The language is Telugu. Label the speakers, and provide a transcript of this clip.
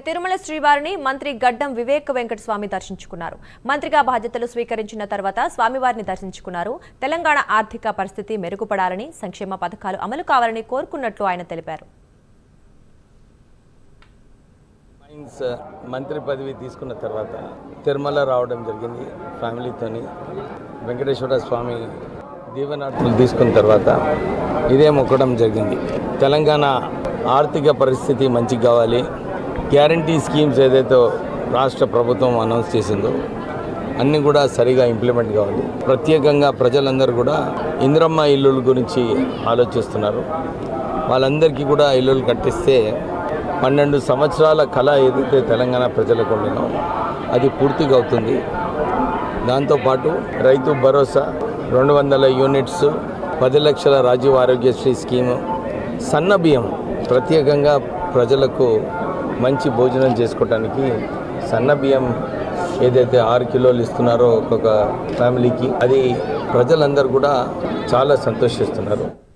Speaker 1: తిరుమల శ్రీవారిని మంత్రి గడ్డం వివేక్ వెంకట స్వామి దర్శించుకున్నారు. మంత్రిగా బాధ్యతలు స్వీకరించిన తర్వాత స్వామివారిని దర్శించుకున్నారు. తెలంగాణ ఆర్థిక పరిస్థితి మెరుగుపడాలని, సంక్షేమ పథకాలు అమలు కావాలని కోరుకున్నట్లు ఆయన తెలిపారు.
Speaker 2: మంత్రి పదవి తీసుకున్న తర్వాత తిరుమల రావడం జరిగింది. ఫ్యామిలీతోని వెంకటేశ్వర స్వామి దీవెనార్థులు తీసుకున్న తర్వాత ఇదే మొక్కడం జరిగింది. తెలంగాణ ఆర్థిక పరిస్థితి మంచిగా కావాలి, గ్యారంటీ స్కీమ్స్ ఏదైతే రాష్ట్ర ప్రభుత్వం అనౌన్స్ చేసిందో అన్నీ కూడా సరిగా ఇంప్లిమెంట్ కావాలి. ప్రత్యేకంగా ప్రజలందరూ కూడా ఇందిరమ్మ ఇల్లుల గురించి ఆలోచిస్తున్నారు. వాళ్ళందరికీ కూడా ఇల్లులు కట్టిస్తే 12 సంవత్సరాల కళ ఏదైతే తెలంగాణ ప్రజలకు ఉండినో అది పూర్తిగా అవుతుంది. దాంతోపాటు రైతు భరోసా 200 యూనిట్స్, 10 లక్షల రాజీవ్ ఆరోగ్యశ్రీ స్కీము, సన్న బియ్యం ప్రత్యేకంగా ప్రజలకు మంచి భోజనం చేసుకోవటానికి సన్న బియ్యం ఏదైతే 6 కిలోలు ఇస్తున్నారో ఒక్కొక్క ఫ్యామిలీకి, అది ప్రజలందరూ కూడా చాలా సంతోషిస్తున్నారు.